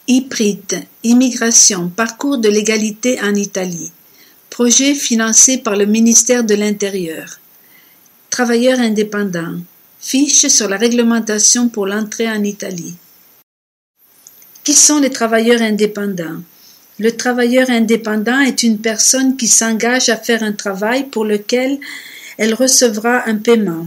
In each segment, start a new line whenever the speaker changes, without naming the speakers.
IPRIT, Immigration, Parcours de l'égalité en Italie. Projet financé par le ministère de l'Intérieur. Travailleurs indépendants. Fiche sur la réglementation pour l'entrée en Italie. Qui sont les travailleurs indépendants? Le travailleur indépendant est une personne qui s'engage à faire un travail pour lequel elle recevra un paiement.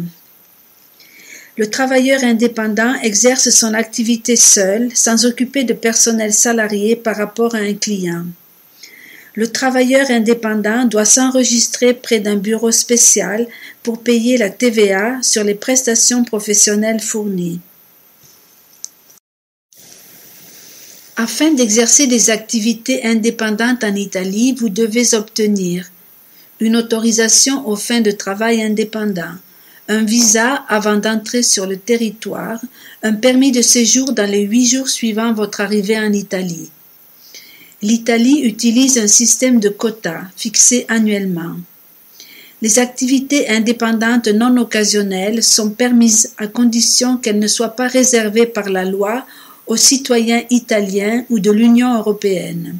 Le travailleur indépendant exerce son activité seul, sans occuper de personnel salarié par rapport à un client. Le travailleur indépendant doit s'enregistrer près d'un bureau spécial pour payer la TVA sur les prestations professionnelles fournies. Afin d'exercer des activités indépendantes en Italie, vous devez obtenir une autorisation aux fins de travail indépendant, un visa avant d'entrer sur le territoire, un permis de séjour dans les 8 jours suivant votre arrivée en Italie. L'Italie utilise un système de quotas fixé annuellement. Les activités indépendantes non occasionnelles sont permises à condition qu'elles ne soient pas réservées par la loi aux citoyens italiens ou de l'Union européenne.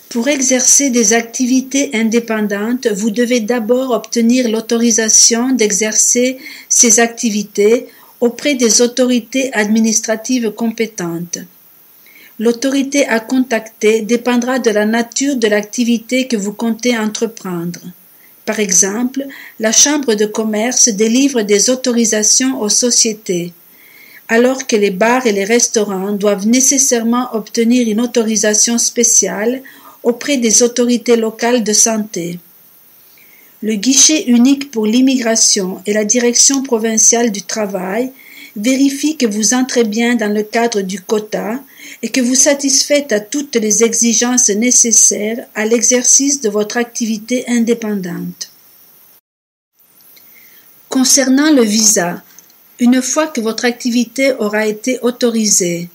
Pour exercer des activités indépendantes, vous devez d'abord obtenir l'autorisation d'exercer ces activités auprès des autorités administratives compétentes. L'autorité à contacter dépendra de la nature de l'activité que vous comptez entreprendre. Par exemple, la Chambre de commerce délivre des autorisations aux sociétés, alors que les bars et les restaurants doivent nécessairement obtenir une autorisation spéciale auprès des autorités locales de santé. Le guichet unique pour l'immigration et la direction provinciale du travail vérifient que vous entrez bien dans le cadre du quota et que vous satisfaites à toutes les exigences nécessaires à l'exercice de votre activité indépendante. Concernant le visa, une fois que votre activité aura été autorisée,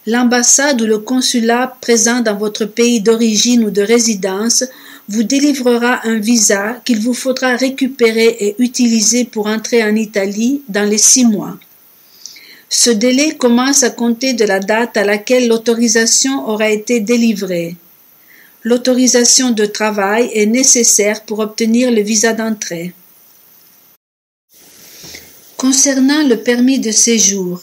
l'ambassade ou le consulat présent dans votre pays d'origine ou de résidence vous délivrera un visa qu'il vous faudra récupérer et utiliser pour entrer en Italie dans les 6 mois. Ce délai commence à compter de la date à laquelle l'autorisation aura été délivrée. L'autorisation de travail est nécessaire pour obtenir le visa d'entrée. Concernant le permis de séjour,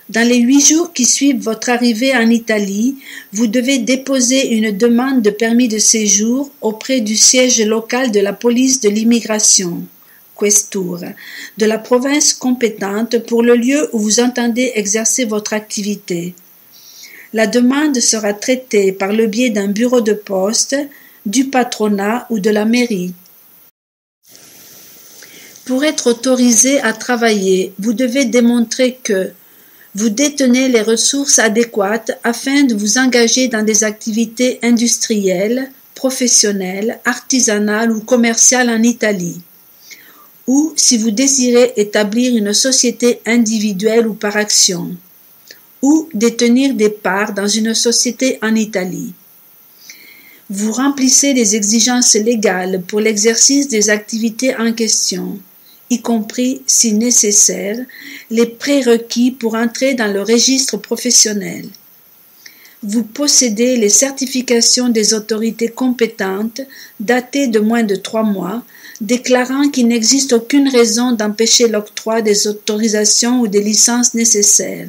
dans les 8 jours qui suivent votre arrivée en Italie, vous devez déposer une demande de permis de séjour auprès du siège local de la police de l'immigration, Questura, de la province compétente pour le lieu où vous entendez exercer votre activité. La demande sera traitée par le biais d'un bureau de poste, du patronat ou de la mairie. Pour être autorisé à travailler, vous devez démontrer que vous détenez les ressources adéquates afin de vous engager dans des activités industrielles, professionnelles, artisanales ou commerciales en Italie. Ou si vous désirez établir une société individuelle ou par action. Ou détenir des parts dans une société en Italie. Vous remplissez les exigences légales pour l'exercice des activités en question, y compris, si nécessaire, les prérequis pour entrer dans le registre professionnel. Vous possédez les certifications des autorités compétentes datées de moins de 3 mois, déclarant qu'il n'existe aucune raison d'empêcher l'octroi des autorisations ou des licences nécessaires.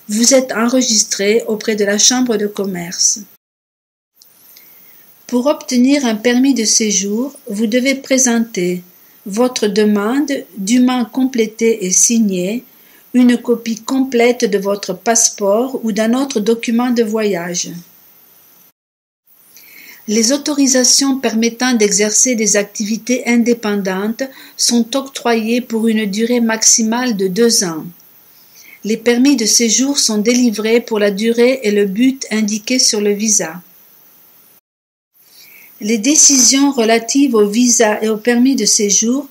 Vous êtes enregistré auprès de la Chambre de commerce. Pour obtenir un permis de séjour, vous devez présenter votre demande dûment complétée et signée, une copie complète de votre passeport ou d'un autre document de voyage. Les autorisations permettant d'exercer des activités indépendantes sont octroyées pour une durée maximale de 2 ans. Les permis de séjour sont délivrés pour la durée et le but indiqués sur le visa. Les décisions relatives au visa et au permis de séjour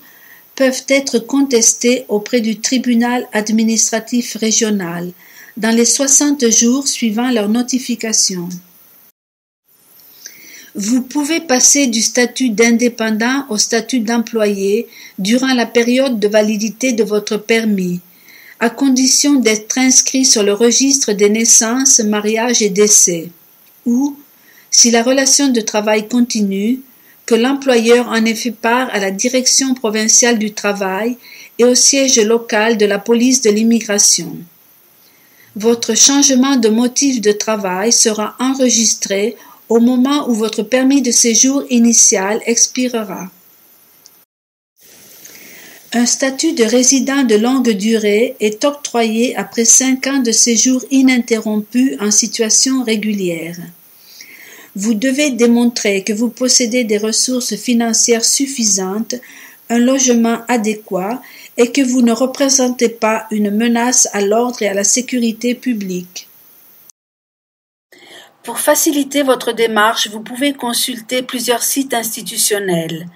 peuvent être contestées auprès du tribunal administratif régional dans les 60 jours suivant leur notification. Vous pouvez passer du statut d'indépendant au statut d'employé durant la période de validité de votre permis, à condition d'être inscrit sur le registre des naissances, mariages et décès, ou, si la relation de travail continue, que l'employeur en ait fait part à la direction provinciale du travail et au siège local de la police de l'immigration. Votre changement de motif de travail sera enregistré au moment où votre permis de séjour initial expirera. Un statut de résident de longue durée est octroyé après 5 ans de séjour ininterrompu en situation régulière. Vous devez démontrer que vous possédez des ressources financières suffisantes, un logement adéquat et que vous ne représentez pas une menace à l'ordre et à la sécurité publique. Pour faciliter votre démarche, vous pouvez consulter plusieurs sites institutionnels.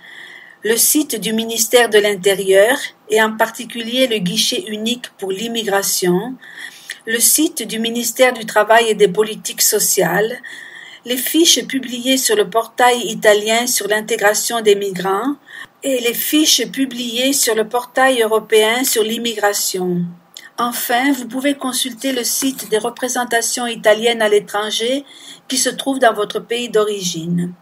Le site du ministère de l'Intérieur et en particulier le guichet unique pour l'immigration, le site du ministère du Travail et des Politiques sociales, les fiches publiées sur le portail italien sur l'intégration des migrants et les fiches publiées sur le portail européen sur l'immigration. Enfin, vous pouvez consulter le site des représentations italiennes à l'étranger qui se trouve dans votre pays d'origine.